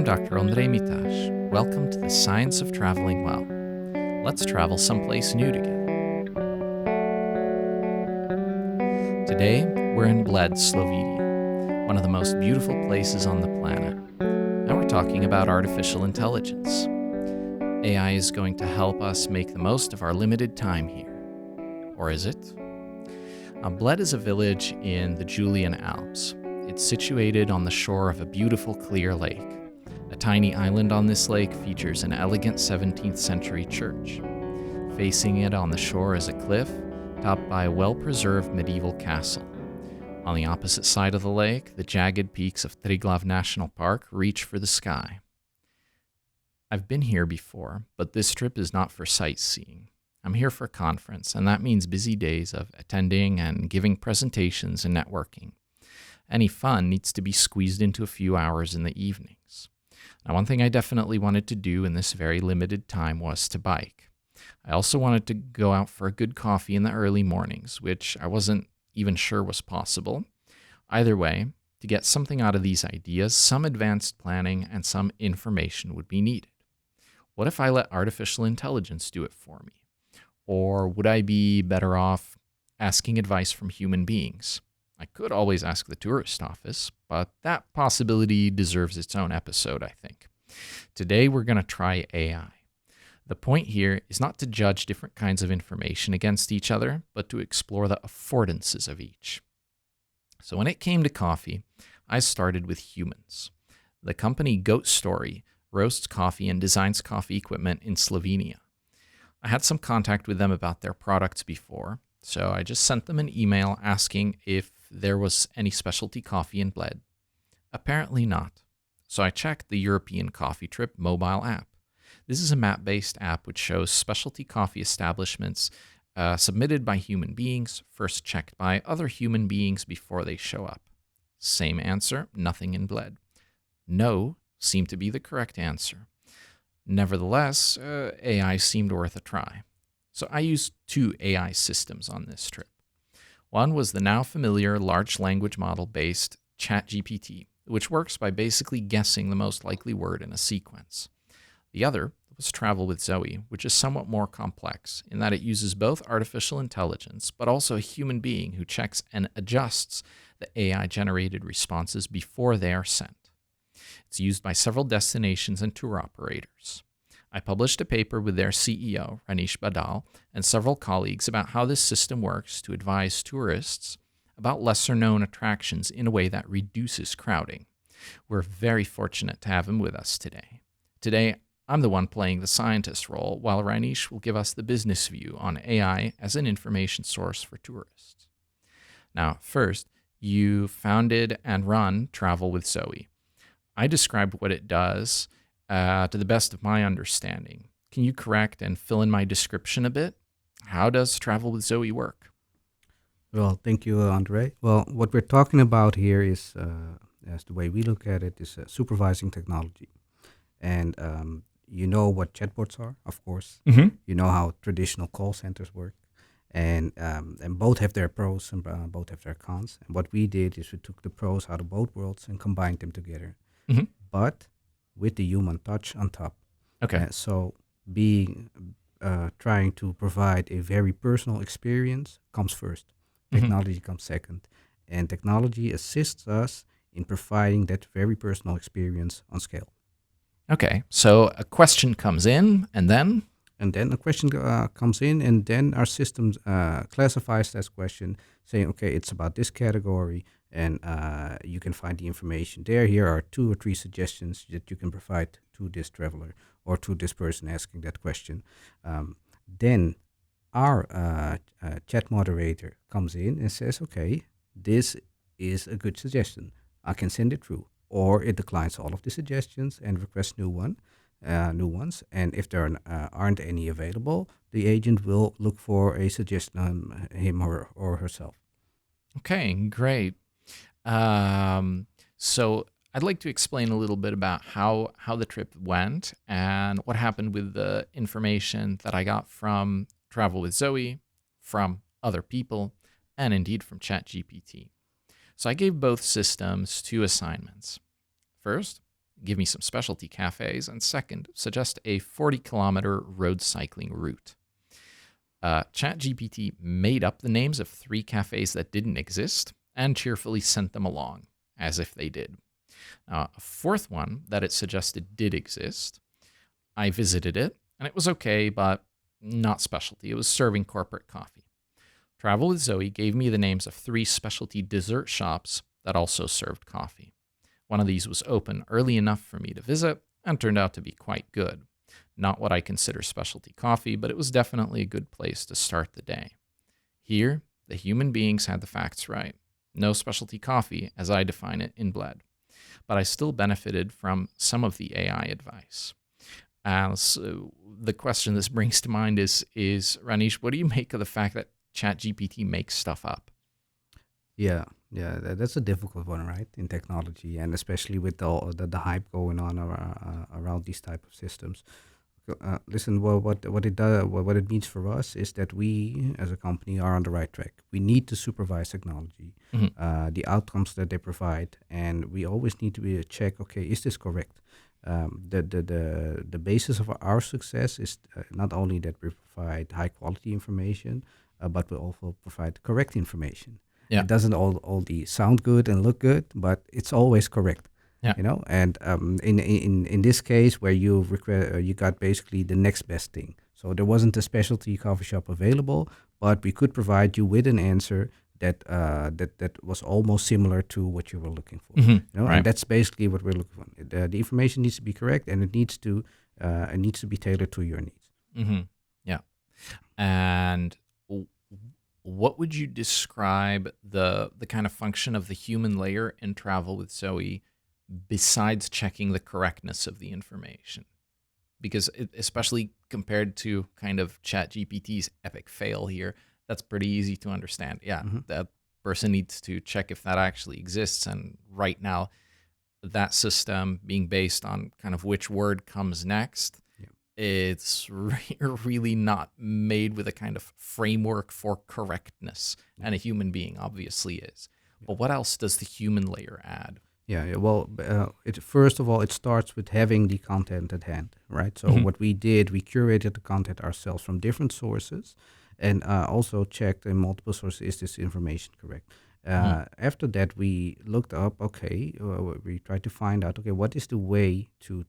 Dr. Ondrej Mitaš. Welcome to the Science of Traveling Well. Let's travel someplace new together. Today, we're in Bled, Slovenia, one of the most beautiful places on the planet. Now we're talking about artificial intelligence. AI is going to help us make the most of our limited time here. Or is it? Bled is a village in the Julian Alps. It's situated on the shore of a beautiful clear lake. A tiny island on this lake features an elegant 17th century church. Facing it on the shore is a cliff, topped by a well-preserved medieval castle. On the opposite side of the lake, the jagged peaks of Triglav National Park reach for the sky. I've been here before, but this trip is not for sightseeing. I'm here for a conference, and that means busy days of attending and giving presentations and networking. Any fun needs to be squeezed into a few hours in the evenings. Now, one thing I definitely wanted to do in this very limited time was to bike. I also wanted to go out for a good coffee in the early mornings, which I wasn't even sure was possible. Either way, to get something out of these ideas, some advanced planning and some information would be needed. What if I let artificial intelligence do it for me? Or would I be better off asking advice from human beings? I could always ask the tourist office, but that possibility deserves its own episode, I think. Today, we're going to try AI. The point here is not to judge different kinds of information against each other, but to explore the affordances of each. So when it came to coffee, I started with humans. The company Goat Story roasts coffee and designs coffee equipment in Slovenia. I had some contact with them about their products before, so I just sent them an email asking if there was any specialty coffee in Bled. Apparently not. So I checked the European Coffee Trip mobile app. This is a map-based app which shows specialty coffee establishments submitted by human beings, first checked by other human beings before they show up. Same answer, nothing in Bled. No seemed to be the correct answer. Nevertheless, AI seemed worth a try. So I used two AI systems on this trip. One was the now familiar large language model-based ChatGPT, which works by basically guessing the most likely word in a sequence. The other was Travel with Zoey, which is somewhat more complex in that it uses both artificial intelligence, but also a human being who checks and adjusts the AI-generated responses before they are sent. It's used by several destinations and tour operators. I published a paper with their CEO, Rajneesh Badal, and several colleagues about how this system works to advise tourists about lesser-known attractions in a way that reduces crowding. We're very fortunate to have him with us today. Today, I'm the one playing the scientist role, while Rajneesh will give us the business view on AI as an information source for tourists. Now, first, you founded and run Travel with Zoey. I described what it does to the best of my understanding. Can you correct and fill in my description a bit? How does Travel with Zoey work? Well, thank you, Andre. Well, what we're talking about here is, as the way we look at it, is supervising technology. And you know what chatbots are, of course. Mm-hmm. You know how traditional call centers work. And both have their pros and both have their cons. And what we did is we took the pros out of both worlds and combined them together. Mm-hmm. But with the human touch on top. Okay. So trying to provide a very personal experience comes first. Technology comes second. And technology assists us in providing that very personal experience on scale. Okay, so a question comes in, and then? And then a question comes in, and then our system classifies that question, saying, okay, it's about this category, and you can find the information there. Here are 2 or 3 suggestions that you can provide to this traveler or to this person asking that question. Then our chat moderator comes in and says, okay, this is a good suggestion. I can send it through. Or it declines all of the suggestions and requests new ones. And if there aren't any available, the agent will look for a suggestion on him or herself. Okay, great. So I'd like to explain a little bit about how the trip went and what happened with the information that I got from Travel with Zoey, from other people, and indeed from ChatGPT. So I gave both systems 2 assignments. First, give me some specialty cafes, and second, suggest a 40-kilometer road cycling route. ChatGPT made up the names of 3 cafes that didn't exist and cheerfully sent them along, as if they did. A 4th one that it suggested did exist. I visited it, and it was okay, but not specialty. It was serving corporate coffee. Travel with Zoey gave me the names of 3 specialty dessert shops that also served coffee. One of these was open early enough for me to visit and turned out to be quite good. Not what I consider specialty coffee, but it was definitely a good place to start the day. Here, the human beings had the facts right. No specialty coffee, as I define it in Bled. But I still benefited from some of the AI advice. So the question this brings to mind is Rajneesh, what do you make of the fact that ChatGPT makes stuff up? Yeah, that's a difficult one, right? In technology, and especially with the hype going on around these type of systems. Listen, what it does, what it means for us is that we, as a company, are on the right track. We need to supervise technology, the outcomes that they provide, and we always need to be a check. Okay, is this correct? The basis of our success is not only that we provide high quality information, but we also provide correct information. Yeah. It doesn't all sound good and look good, but it's always correct. Yeah. And in this case where you got basically the next best thing. So there wasn't a specialty coffee shop available, but we could provide you with an answer that was almost similar to what you were looking for. Right. And that's basically what we're looking for. The information needs to be correct, and it needs to be tailored to your needs. Yeah. And what would you describe the kind of function of the human layer in Travel with Zoey besides checking the correctness of the information? Because especially compared to kind of ChatGPT's epic fail here, that's pretty easy to understand. Yeah, that person needs to check if that actually exists. And right now, that system being based on kind of which word comes next, it's really not made with a kind of framework for correctness. And a human being obviously is. But what else does the human layer add? Well, first of all, it starts with having the content at hand, right? So what we did, we curated the content ourselves from different sources, and also checked in multiple sources, is this information correct? After that, we looked up, we tried to find out, what is the way to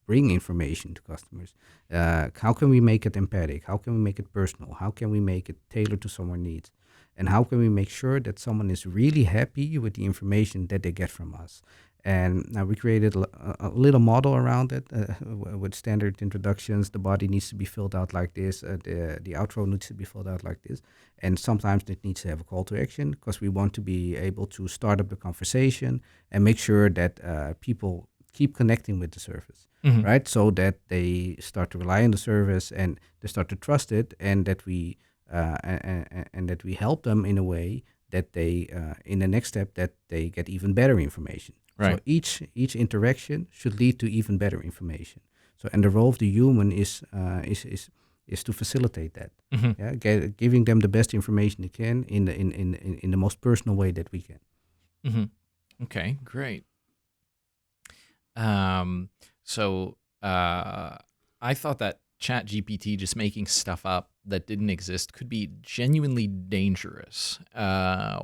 bring information to customers? How can we make it empathic? How can we make it personal? How can we make it tailored to someone's needs? And how can we make sure that someone is really happy with the information that they get from us? And now we created a little model around it with standard introductions. The body needs to be filled out like this. The outro needs to be filled out like this. And sometimes it needs to have a call to action because we want to be able to start up the conversation and make sure that people keep connecting with the service, right? So that they start to rely on the service and they start to trust it, and that we and that we help them in a way that they, in the next step, that they get even better information. Right. So each interaction should lead to even better information. So, and the role of the human is to facilitate that. Giving them the best information they can in the most personal way that we can. Okay, great. So I thought that ChatGPT just making stuff up that didn't exist could be genuinely dangerous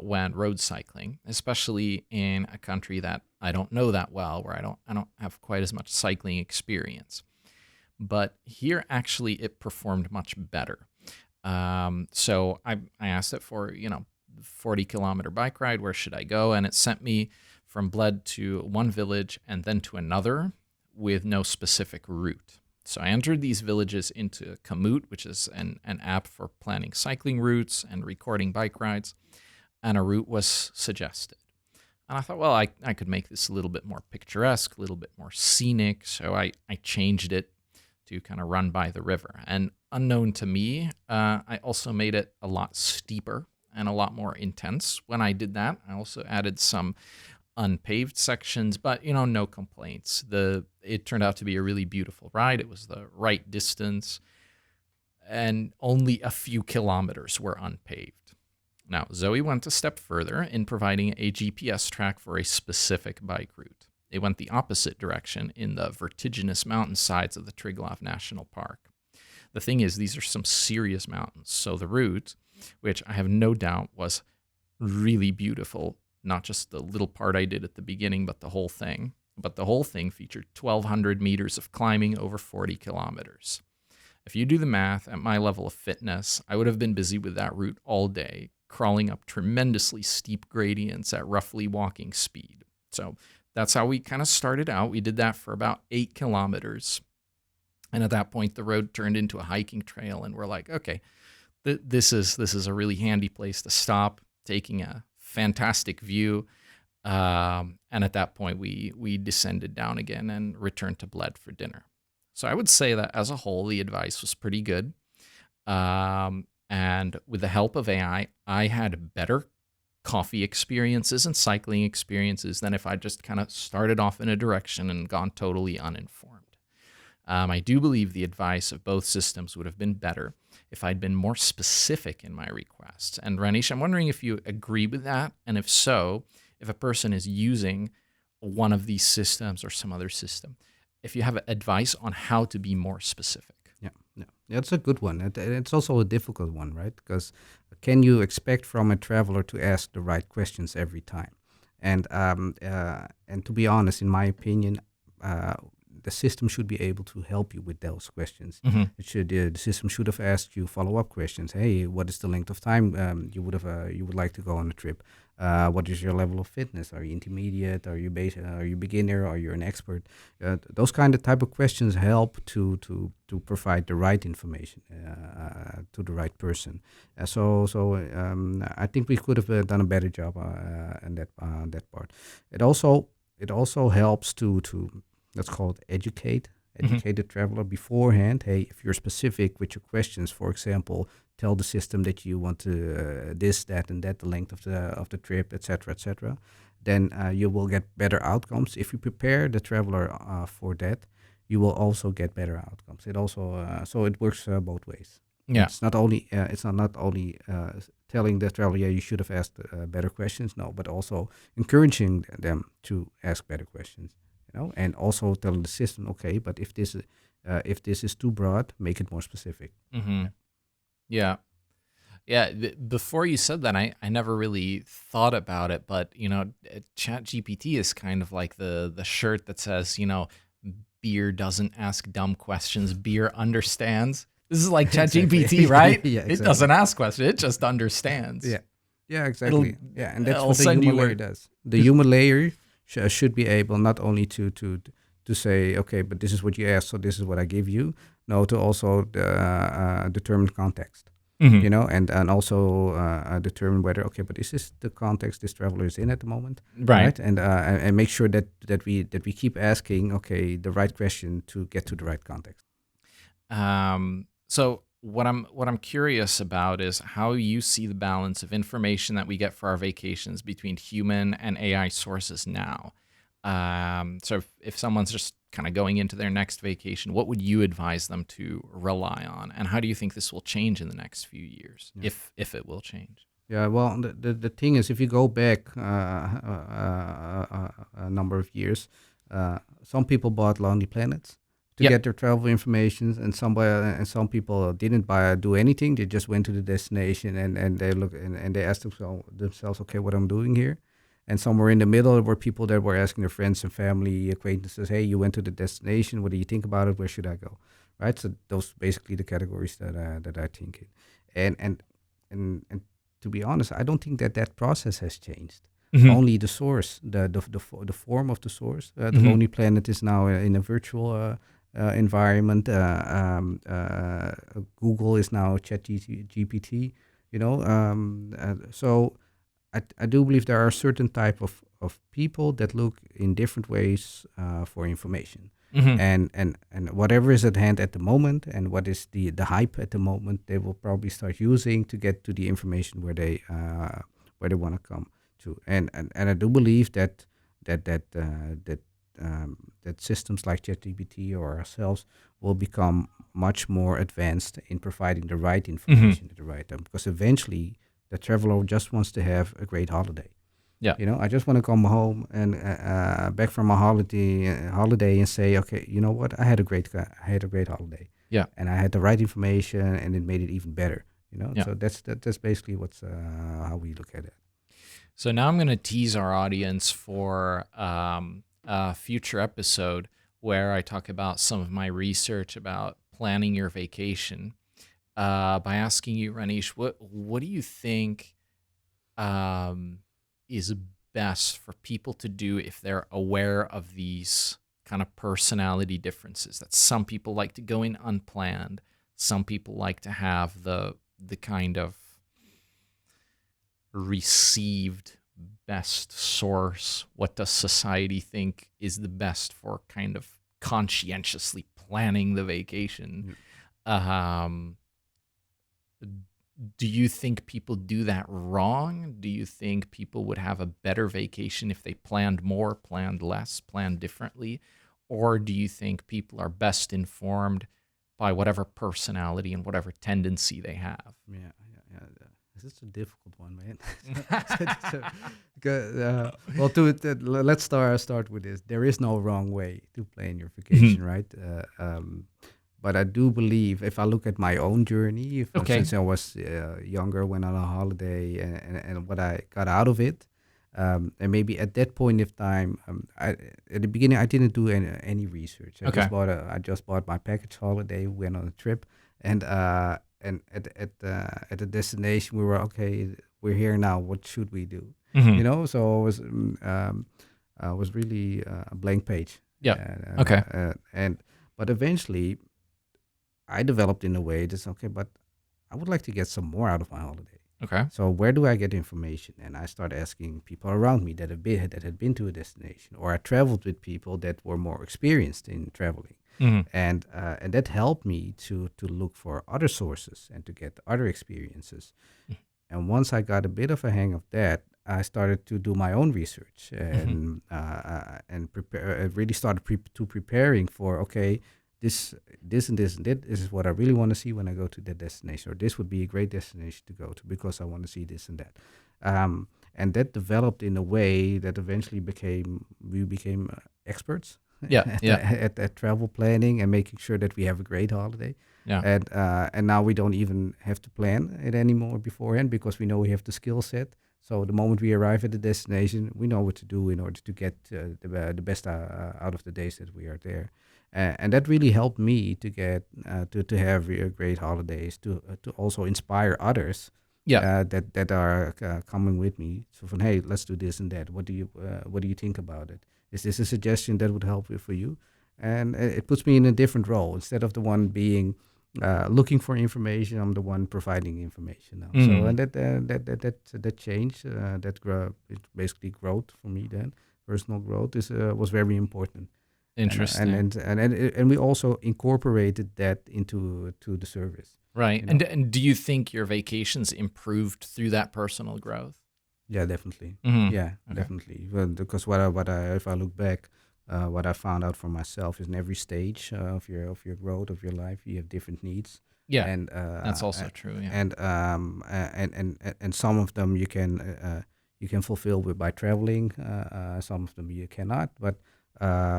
when road cycling, especially in a country that I don't know that well, where I don't have quite as much cycling experience. But here, actually, it performed much better. So I asked it for 40-kilometer bike ride. Where should I go? And it sent me from Bled to one village and then to another with no specific route. So I entered these villages into Komoot, which is an app for planning cycling routes and recording bike rides, and a route was suggested. And I thought, well, I could make this a little bit more picturesque, a little bit more scenic, so I changed it to kind of run by the river. And unknown to me, I also made it a lot steeper and a lot more intense. When I did that, I also added some unpaved sections, but no complaints. It turned out to be a really beautiful ride. It was the right distance, and only a few kilometers were unpaved. Now, Zoey went a step further in providing a GPS track for a specific bike route. It went the opposite direction in the vertiginous mountainsides of the Triglav National Park. The thing is, these are some serious mountains. So the route, which I have no doubt was really beautiful, not just the little part I did at the beginning, but the whole thing. But the whole thing featured 1,200 meters of climbing over 40 kilometers. If you do the math, at my level of fitness, I would have been busy with that route all day, crawling up tremendously steep gradients at roughly walking speed. So that's how we kind of started out. We did that for about 8 kilometers. And at that point, the road turned into a hiking trail, and we're like, okay, this is a really handy place to stop, taking a fantastic view. And at that point, we descended down again and returned to Bled for dinner. So I would say that as a whole, the advice was pretty good. And with the help of AI, I had better coffee experiences and cycling experiences than if I just kind of started off in a direction and gone totally uninformed. I do believe the advice of both systems would have been better if I'd been more specific in my requests. And Rajneesh, I'm wondering if you agree with that, and if so, if a person is using one of these systems or some other system, if you have advice on how to be more specific. Yeah, it's a good one. It's also a difficult one, right? Because can you expect from a traveler to ask the right questions every time? And to be honest, in my opinion, the system should be able to help you with those questions. Mm-hmm. The system should have asked you follow-up questions. Hey, what is the length of time you would like to go on a trip? What is your level of fitness? Are you intermediate? Are you are you beginner? Are you an expert? Those kind of type of questions help to provide the right information to the right person. I think we could have done a better job in that part. It also helps to let's call it educate the traveler beforehand. Hey, if you're specific with your questions, for example, tell the system that you want to this, that, and that, the length of the trip, etc., then you will get better outcomes. If you prepare the traveler for that, you will also get better outcomes. It also so it works both ways. Yeah, It's not only telling the traveler, yeah, you should have asked better questions. No, but also encouraging them to ask better questions. And also tell the system, okay, but if this is too broad, make it more specific. Mm-hmm. Yeah. Before you said that, I never really thought about it, but ChatGPT is kind of like the shirt that says, beer doesn't ask dumb questions, beer understands. This is like ChatGPT, Exactly. right? Yeah, exactly. It doesn't ask questions, it just understands. Yeah, exactly. And that's what the send human you layer does. The human layer should be able not only to say, okay, but this is what you asked, so this is what I give you. No, to also determine context. Mm-hmm. And also determine whether, okay, but is this the context this traveler is in at the moment, Right? And make sure that we keep asking, okay, the right question to get to the right context. So what I'm curious about is how you see the balance of information that we get for our vacations between human and AI sources now. So if someone's just kind of going into their next vacation, what would you advise them to rely on? And how do you think this will change in the next few years, if it will change? Yeah, well, the thing is, if you go back a number of years, some people bought Lonely Planets to get their travel information, and some people didn't do anything. They just went to the destination and they look and they asked themselves, okay, what I'm doing here. And somewhere in the middle were people that were asking their friends and family acquaintances, hey, you went to the destination. What do you think about it? Where should I go? Right. So those basically the categories that I think in. And to be honest, I don't think that process has changed. Mm-hmm. Only the source, the form of the source. The Mm-hmm. Lonely Planet is now in a virtual environment. Google is now ChatGPT. So I do believe there are certain type of people that look in different ways for information. Mm-hmm. And whatever is at hand at the moment and what is the hype at the moment, they will probably start using to get to the information where they want to come to. And I do believe that systems like ChatGPT or ourselves will become much more advanced in providing the right information at the right time, because eventually the traveler just wants to have a great holiday. Yeah. I just want to come home and back from a holiday and say, okay, you know what? I had a great holiday, Yeah. and I had the right information, and it made it even better. Yeah. So that's basically what's how we look at it. So now I'm going to tease our audience for a future episode where I talk about some of my research about planning your vacation by asking you, Rajneesh, what do you think is best for people to do if they're aware of these kind of personality differences? That some people like to go in unplanned, some people like to have the kind of received best source. What does society think is the best for kind of conscientiously planning the vacation? Um, do you think people do that wrong? Do you think people would have a better vacation if they planned more, planned less, planned differently? Or do you think people are best informed by whatever personality and whatever tendency they have? Yeah. This is a difficult one, man. Well, let's start with this. There is no wrong way to plan your vacation, right? But I do believe, if I look at my own journey, since I was younger, went on a holiday, and what I got out of it, and maybe at that point of time, at the beginning, I didn't do any research. I just bought my package holiday, went on a trip, and at the destination, we were okay. We're here now. What should we do? So it was really a blank page. Yeah. Okay. But eventually, I developed in a way that's okay. But I would like to get some more out of my holiday. Okay. So where do I get information? And I started asking people around me that had been to a destination, or I traveled with people that were more experienced in traveling. And that helped me to look for other sources and to get other experiences. And once I got a bit of a hang of that, I started to do my own research and prepare. I really started preparing for, okay, this and this and that. This is what I really want to see when I go to that destination, or this would be a great destination to go to because I want to see this and that. And that developed in a way that eventually we became experts. At travel planning and making sure that we have a great holiday. And now we don't even have to plan it anymore beforehand because we know we have the skill set. So the moment we arrive at the destination, we know what to do in order to get the best out of the days that we are there. And that really helped me to get to have great holidays, to also inspire others that are coming with me. So from, hey, let's do this and that. What do you think about it? Is this a suggestion that would help for you? And it puts me in a different role. Instead of the one being looking for information, I'm the one providing information now. So and that change, it's basically growth for me. Then personal growth was very important. Interesting. And we also incorporated that into the service. Right. And do you think your vacations improved through that personal growth? Yeah, definitely. Okay. Definitely. Well, because if I look back, what I found out for myself is in every stage of your growth of your life, you have different needs. Yeah, and that's also true. Yeah, and some of them you can fulfill by traveling. Some of them you cannot. But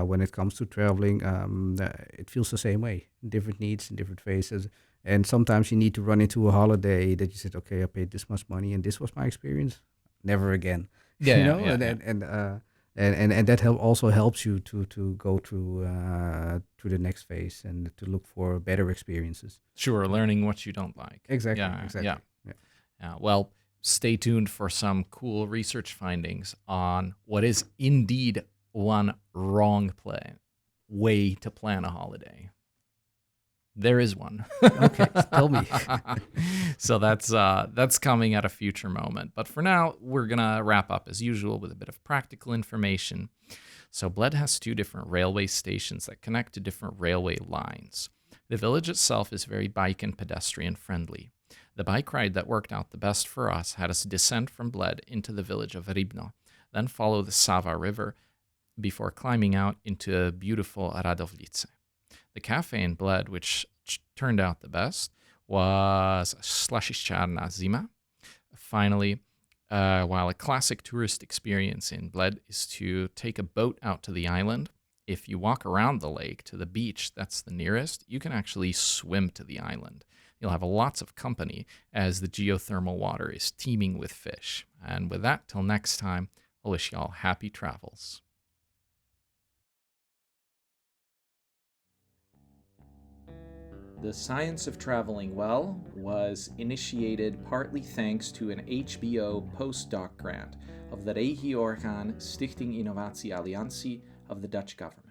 when it comes to traveling, it feels the same way. Different needs in different phases. And sometimes you need to run into a holiday that you said, okay, I paid this much money and this was my experience. Never again. And that also helps you to go through the next phase and to look for better experiences. Sure, learning what you don't like. Exactly. Yeah. Well, stay tuned for some cool research findings on what is indeed one wrong way to plan a holiday. There is one. Okay, tell me. So that's coming at a future moment. But for now, we're going to wrap up as usual with a bit of practical information. So Bled has 2 different railway stations that connect to different railway lines. The village itself is very bike and pedestrian friendly. The bike ride that worked out the best for us had us descend from Bled into the village of Ribno, then follow the Sava River before climbing out into beautiful Radovlice. The cafe in Bled, which turned out the best, was Slashiščarna Zima. Finally, While a classic tourist experience in Bled is to take a boat out to the island, if you walk around the lake to the beach that's the nearest, you can actually swim to the island. You'll have lots of company as the geothermal water is teeming with fish. And with that, till next time, I wish y'all happy travels. The Science of Traveling Well was initiated partly thanks to an HBO postdoc grant of the Regieorgaan Stichting Innovatie Alliantie of the Dutch government.